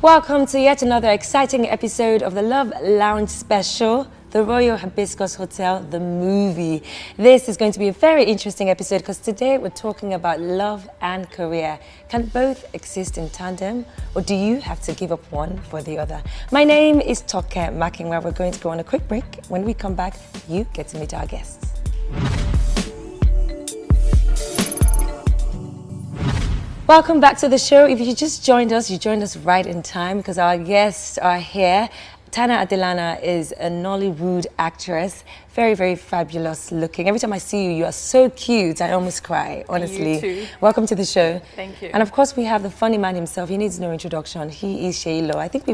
Welcome to yet another exciting episode of the Love Lounge Special, the Royal Hibiscus Hotel, the movie. This is going to be a very interesting episode because today we're talking about love and career. Can both exist in tandem, or do you have to give up one for the other? My name is Toke Makinwa. We're going to go on a quick break. When we come back, you get to meet our guests. Welcome back to the show. If you just joined us, you joined us right in time because our guests are here. Tana Adelana is a Nollywood actress, very, very fabulous looking. Every time I see you, you are so cute. I almost cry, honestly. You too. Welcome to the show. Thank you. And of course, we have the funny man himself. He needs no introduction. He is Seyi Law. I think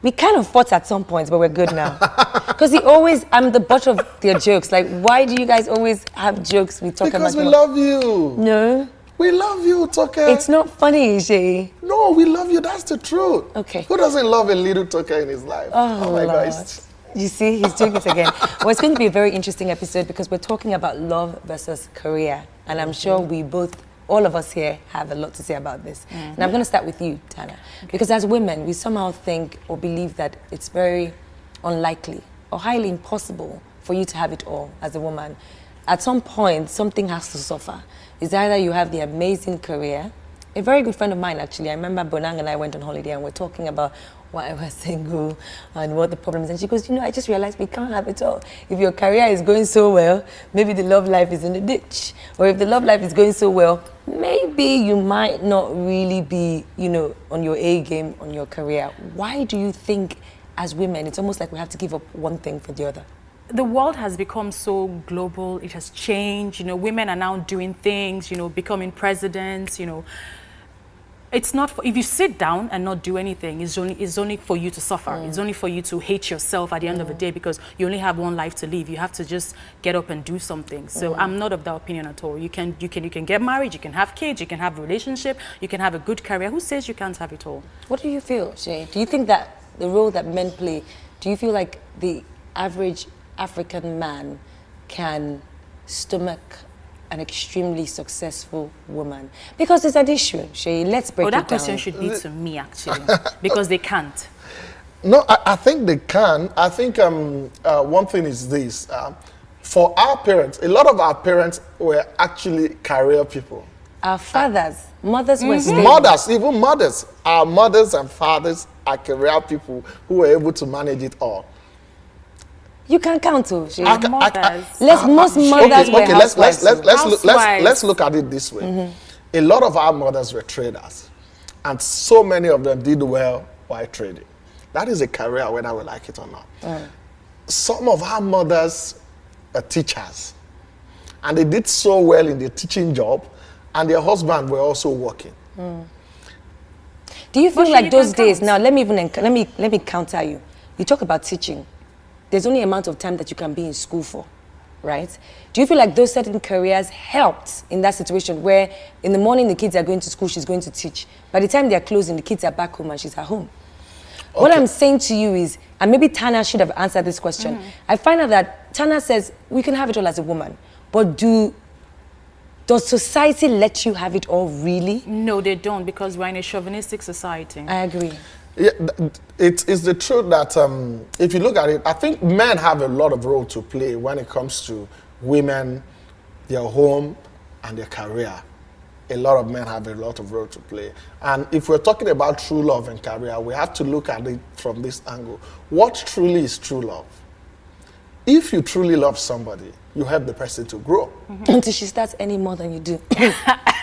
we kind of fought at some points, but we're good now. Because I'm the butt of their jokes. Like, why do you guys always have jokes we talk about? Because we love you. No. We love you, Toke. It's not funny, Seyi. No, we love you. That's the truth. Okay. Who doesn't love a little Toke in his life? Oh my Lord. God. You see, he's doing it again. Well, it's going to be a very interesting episode because we're talking about love versus career. And I'm sure all of us here have a lot to say about this. And I'm going to start with you, Tana. Okay. Because as women, we somehow think or believe that it's very unlikely or highly impossible for you to have it all as a woman. At some point, something has to suffer. It's either you have the amazing career. A very good friend of mine, actually, I remember Bonang and I went on holiday and we're talking about why we're single and what the problem is. And she goes, I just realized we can't have it all. If your career is going so well, maybe the love life is in the ditch. Or if the love life is going so well, maybe you might not really be, on your A game, on your career. Why do you think, as women, it's almost like we have to give up one thing for the other? The world has become so global. It has changed. Women are now doing things, becoming presidents, It's not if you sit down and not do anything, it's only for you to suffer. It's only for you to hate yourself at the end of the day because you only have one life to live. You have to just get up and do something. So I'm not of that opinion at all. You can get married, you can have kids, you can have a relationship, you can have a good career. Who says you can't have it all? What do you feel, Seyi? Do you think that the role that men play, do you feel like the average African man can stomach an extremely successful woman? Because it's an issue, Seyi. Let's break it down. That question should be to me, actually, because they can't. No, I think they can. I think one thing is this. For our parents, a lot of our parents were actually career people. Our fathers, mothers were stable. Mothers, even mothers. Our mothers and fathers are career people who were able to manage it all. You can count too, Seyi. Most mothers were housewives. Let's look at it this way. A lot of our mothers were traders, and so many of them did well while trading. That is a career, whether we like it or not. Some of our mothers are teachers, and they did so well in their teaching job, and their husbands were also working. Do you feel like those days? Now, let me counter you. You talk about teaching. There's only an amount of time that you can be in school for, right? Do you feel like those certain careers helped in that situation where in the morning the kids are going to school, she's going to teach. By the time they're closing, the kids are back home and she's at home. Okay. What I'm saying to you is, and maybe Tana should have answered this question. I find out that Tana says, we can have it all as a woman, but does society let you have it all really? No, they don't, because we're in a chauvinistic society. I agree. Yeah, it's the truth that if you look at it, I think men have a lot of role to play when it comes to women, their home, and their career. A lot of men have a lot of role to play. And if we're talking about true love and career, we have to look at it from this angle. What truly is true love? If you truly love somebody, you help the person to grow. Until she starts earning more than you do. And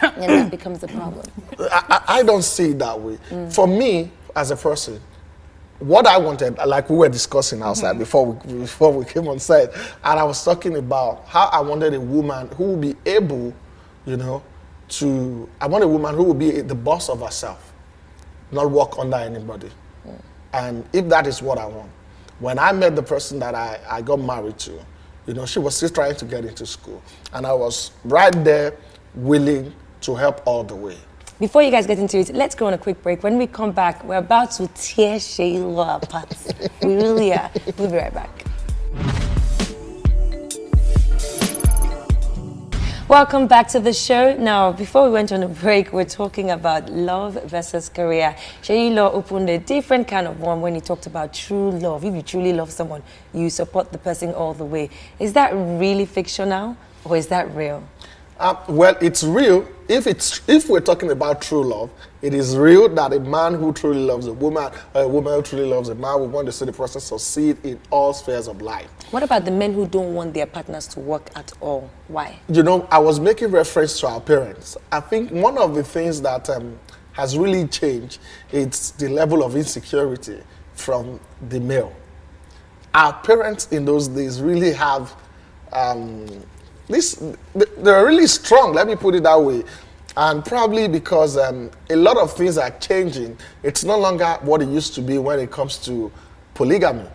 that becomes a problem. I don't see it that way. For me, as a person, what I wanted, like we were discussing outside before we came on set, and I was talking about how I wanted a woman who would be able, I want a woman who would be the boss of herself, not work under anybody. And if that is what I want. When I met the person that I got married to, she was still trying to get into school, and I was right there willing to help all the way. Before you guys get into it, let's go on a quick break. When we come back, we're about to tear Seyi Law apart. We really are. We'll be right back. Welcome back to the show. Now, before we went on a break, we're talking about love versus career. Seyi Law opened a different kind of one when he talked about true love. If you truly love someone, you support the person all the way. Is that really fictional or is that real? Well, it's real. If we're talking about true love, it is real that a man who truly loves a woman, or a woman who truly loves a man, will want to see the person succeed in all spheres of life. What about the men who don't want their partners to work at all? Why? You know, I was making reference to our parents. I think one of the things that has really changed is the level of insecurity from the male. Our parents in those days really have they're really strong, let me put it that way. And probably because a lot of things are changing. It's no longer what it used to be when it comes to polygamy.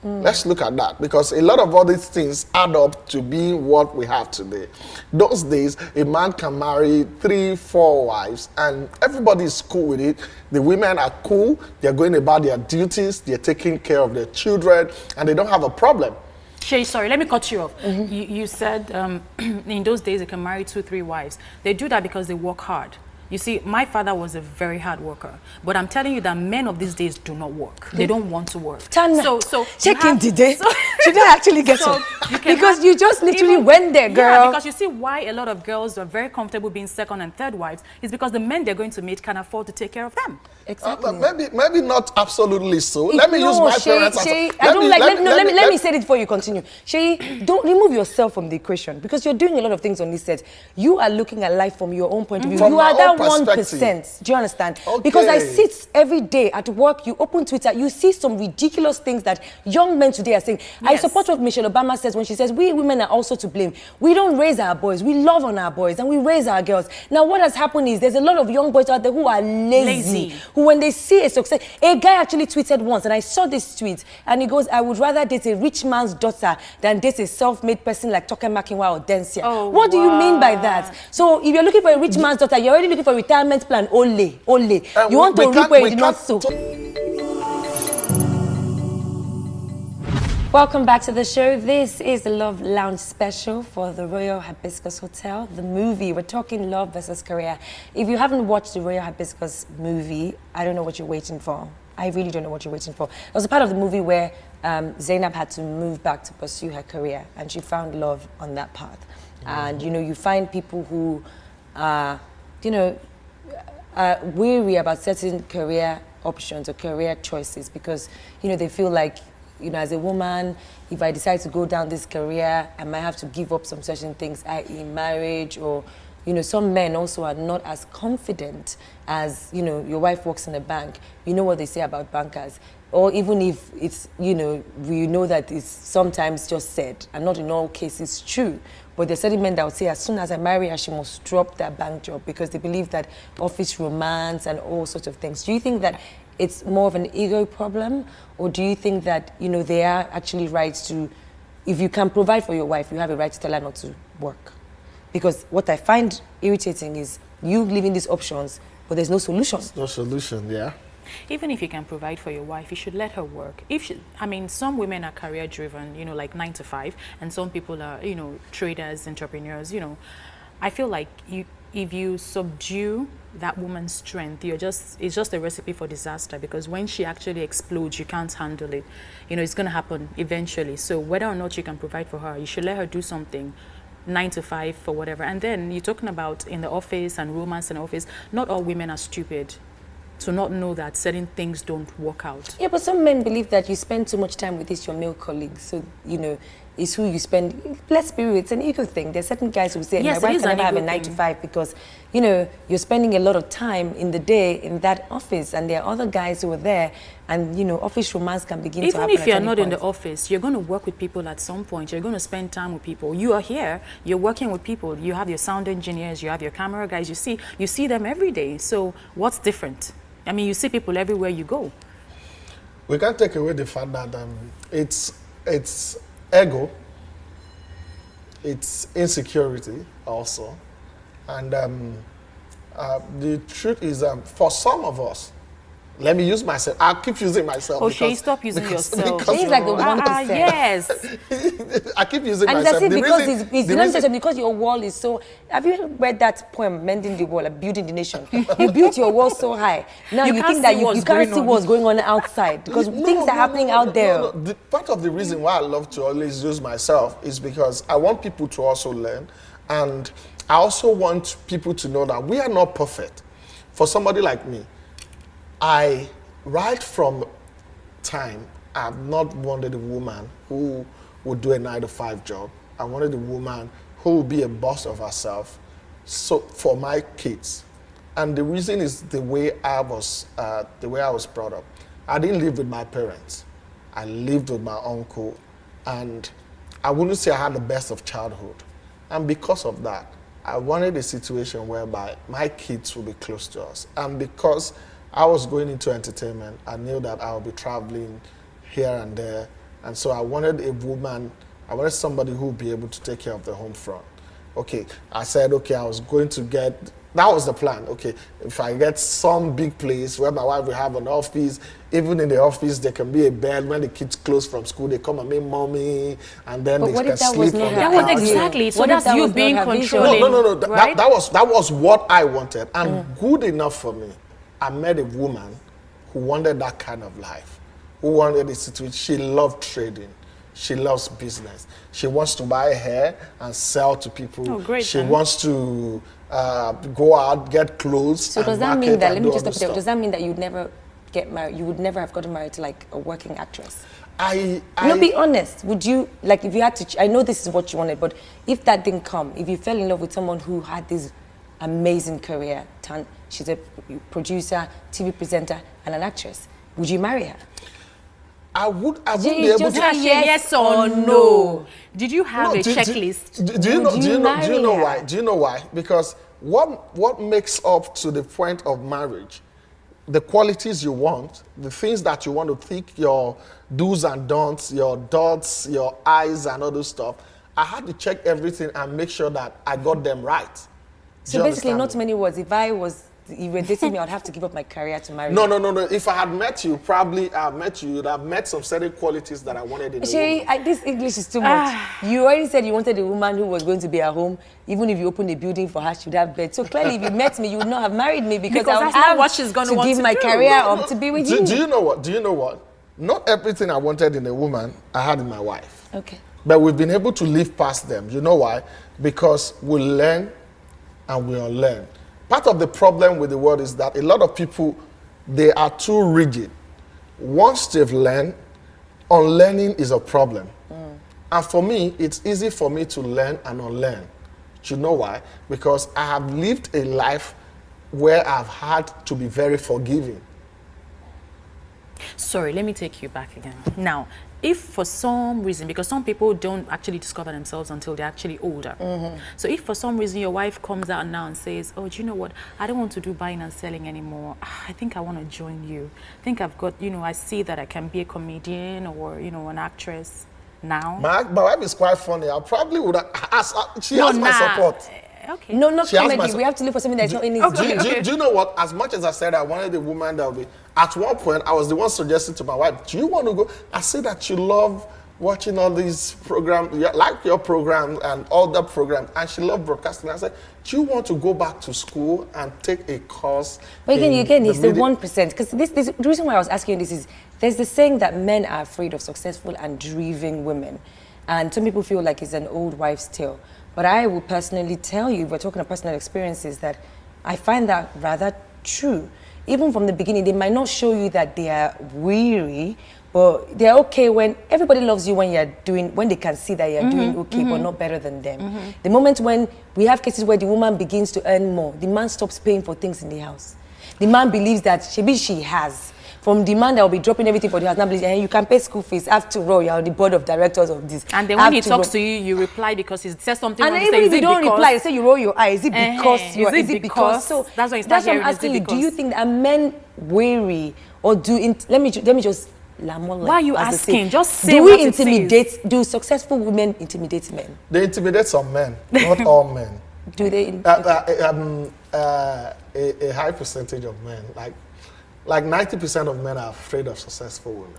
Let's look at that, because a lot of all these things add up to being what we have today. Those days, a man can marry 3, 4 wives, and everybody is cool with it. The women are cool, they're going about their duties, they're taking care of their children, and they don't have a problem. Shay, sorry, let me cut you off. You said in those days they can marry 2, 3 wives. They do that because they work hard. You see, my father was a very hard worker, but I'm telling you that men of these days do not work. They don't want to work. Tana, so check him today. Should I actually get so up? You can because you just literally went there, girl. Yeah, because you see why a lot of girls are very comfortable being second and third wives is because the men they're going to meet can afford to take care of them. Exactly. Maybe not absolutely so. Let me use my parents as let me say it before you continue. Seyi, don't remove yourself from the equation, because you're doing a lot of things on this set. You are looking at life from your own point of view. From you are that 1%. Do you understand? Okay. Because I sit every day at work, you open Twitter, you see some ridiculous things that young men today are saying. Yes. I support what Michelle Obama says when she says we women are also to blame. We don't raise our boys, we love on our boys, and we raise our girls. Now what has happened is there's a lot of young boys out there who are lazy. Who when they see a success, a guy actually tweeted once, and I saw this tweet, and he goes, I would rather date a rich man's daughter than date a self-made person like Toke Makinwa or Densia. Oh, what do you mean by that? So if you're looking for a rich man's daughter, you're already looking for a retirement plan only. You want to reap where you did not sow. Welcome back to the show. This is the Love Lounge special for the Royal Hibiscus Hotel, the movie. We're talking love versus career. If you haven't watched the Royal Hibiscus movie, I don't know what you're waiting for. I really don't know what you're waiting for. It was a part of the movie where Zainab had to move back to pursue her career, and she found love on that path. And, you know, you find people who are, you know, weary about certain career options or career choices because, you know, they feel like, you know, as a woman, if I decide to go down this career, I might have to give up some certain things, i.e. marriage, or, you know, some men also are not as confident as, you know, your wife works in a bank. You know what they say about bankers. Or even if it's, you know, we know that it's sometimes just said, and not in all cases true. But there's certain men that would say, as soon as I marry her, she must drop that bank job because they believe that office romance and all sorts of things. Do you think that it's more of an ego problem? Or do you think that, you know, they are actually right to, if you can provide for your wife, you have a right to tell her not to work? Because what I find irritating is you leaving these options, but there's no solution. No solution, yeah. Even if you can provide for your wife, you should let her work. I mean, some women are career driven, you know, like 9 to 5, and some people are, you know, traders, entrepreneurs, you know. I feel like if you subdue that woman's strength, it's just a recipe for disaster, because when she actually explodes, you can't handle it. You know, it's going to happen eventually. So whether or not you can provide for her, you should let her do something. 9 to 5 for whatever. And then you're talking about in the office and romance in the office. Not all women are stupid to not know that certain things don't work out. Yeah, but some men believe that you spend too much time with your male colleagues. So, you know, it's who you spend. Let's be real, it's an ego thing. There's certain guys who say, yes, my wife can never have a 9 to 5 because, you know, you're spending a lot of time in the day in that office, and there are other guys who are there, and, you know, office romance can begin to happen. Even if you're not in the office, you're going to work with people at some point. You're going to spend time with people. You are here, you're working with people. You have your sound engineers, you have your camera guys. You see them every day. So what's different? I mean, you see people everywhere you go. We can't take away the fact that it's ego, it's insecurity also. And the truth is, for some of us, Let me use myself. I'll keep using myself. Oh, Seyi, stop using yourself. He's like the 1%. Yes. I keep using and myself. And because your wall is so... Have you read that poem, Mending the Wall, like Building the Nation? You built your wall so high. Now you think that you can't see what's going on outside because things are happening out there. Part of the reason why I love to always use myself is because I want people to also learn, and I also want people to know that we are not perfect. For somebody like me, right from time, I've not wanted a woman who would do a 9-to-5 job. I wanted a woman who would be a boss of herself, so for my kids. And the reason is the way I was brought up. I didn't live with my parents. I lived with my uncle, and I wouldn't say I had the best of childhood. And because of that, I wanted a situation whereby my kids would be close to us. And because I was going into entertainment, I knew that I would be traveling here and there. And so I wanted a woman, I wanted somebody who would be able to take care of the home front. Okay, I said, okay, I was going to get, that was the plan. Okay, if I get some big place where my wife will have an office, even in the office, there can be a bed. When the kids close from school, they come and meet mommy, and then they can sleep on the couch. That was exactly, so that's you being controlling. No. Right? That was what I wanted. And good enough for me, I met a woman who wanted that kind of life, who wanted a situation. She loved trading. She loves business. She wants to buy hair and sell to people. Oh, great. She wants to go out, get clothes. So does that mean that, let me just stop there, does that mean that you'd never get married, you would never have gotten married to like a working actress? No, be honest. Would you, like if you had to, I know this is what you wanted, but if that didn't come, if you fell in love with someone who had this amazing career, she's a producer, TV presenter, and an actress, would you marry her? I wouldn't be able to. Yes or no? Did you have a checklist? Do you know why? Do you know why? Because what makes up to the point of marriage, the qualities you want, the things that you want to pick, your do's and don'ts, your dots, your I's and all those stuff, I had to check everything and make sure that I got them right. So basically, not many words. If you were dating me, I'd have to give up my career to marry you. No. If I had met you, you'd have met some certain qualities that I wanted in a woman. This English is too much. You already said you wanted a woman who was going to be at home. Even if you opened a building for her, she'd have bed. So clearly, if you met me, you would not have married me because I would have what she's going to give my career up to be with you. Do you know what? Not everything I wanted in a woman, I had in my wife. Okay. But we've been able to live past them. You know why? Because we learn and we unlearn. Part of the problem with the world is that a lot of people, they are too rigid. Once they've learned, unlearning is a problem. And for me, it's easy for me to learn and unlearn. Do you know why? Because I have lived a life where I've had to be very forgiving. Sorry, let me take you back again. Now, if for some reason, because some people don't actually discover themselves until they're actually older. So if for some reason your wife comes out now and says, oh, do you know what? I don't want to do buying and selling anymore. I think I want to join you. I think I've got, I see that I can be a comedian or, an actress now. My wife is quite funny. I probably would ask, she has my support. Okay. No, not comedy. We have to look for something that's not in his Do you know what? As much as I said I wanted a woman that would be, at one point I was the one suggesting to my wife, do you want to go? I said that you love watching all these programs, like your program and all the programs, and she loved broadcasting. I said, do you want to go back to school and take a course? But again, it's the 1%. Because the reason why I was asking you this is, there's the saying that men are afraid of successful and driven women. And some people feel like it's an old wives' tale. But I will personally tell you, if we're talking about personal experiences, that I find that rather true. Even from the beginning, they might not show you that they are weary, but they're okay when everybody loves you when they can see that you're doing okay, but not better than them. The moment when we have cases where the woman begins to earn more, the man stops paying for things in the house. The man believes that she has. From the man that will be dropping everything for the house, now you can pay school fees. After all, you're the board of directors of this. And then when he talks to you, you reply because he says something. And even if you don't reply, you say you roll your eyes. Is it because you are? Is it because? So that's why I'm asking you. Do you think that men weary or let me just? Why are you asking? Just say do what we intimidate? Do successful women intimidate men? They intimidate some men, not all men. Do they? A high percentage of men, like. Like 90% of men are afraid of successful women.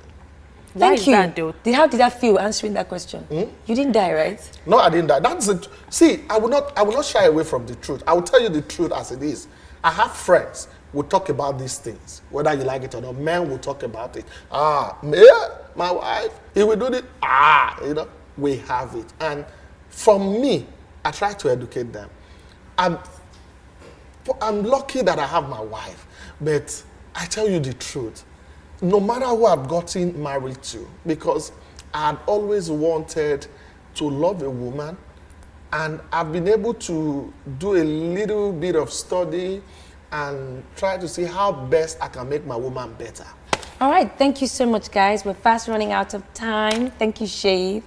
Why Thank is you. that, though? How did that feel answering that question? You didn't die, right? No, I didn't die. That's it. See, I will not shy away from the truth. I will tell you the truth as it is. I have friends who talk about these things, whether you like it or not. Men will talk about it. My wife, he will do it. We have it. And from me, I try to educate them. I'm lucky that I have my wife, but I tell you the truth. No matter who I've gotten married to, because I had always wanted to love a woman, and I've been able to do a little bit of study and try to see how best I can make my woman better. All right, thank you so much, guys. We're fast running out of time. Thank you, Seyi.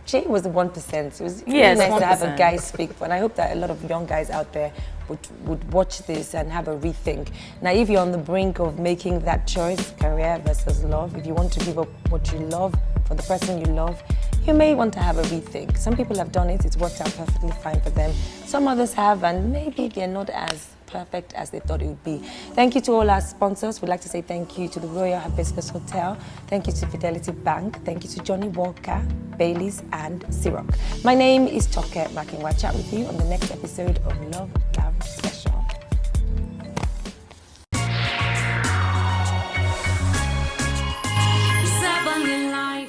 Seyi was the 1%. It was really Yes, nice to have a 1%. guy speak, and I hope that a lot of young guys out there would watch this and have a rethink. Now, if you're on the brink of making that choice, career versus love, if you want to give up what you love for the person you love, you may want to have a rethink. Some people have done it, it's worked out perfectly fine for them. Some others have, and maybe they're not as perfect as they thought it would be. Thank you to all our sponsors. We'd like to say thank you to the Royal Hibiscus Hotel. Thank you to Fidelity Bank. Thank you to Johnny Walker, Baileys, and Ciroc. My name is Toke Makinwa. Chat with you on the next episode of Love Love Special.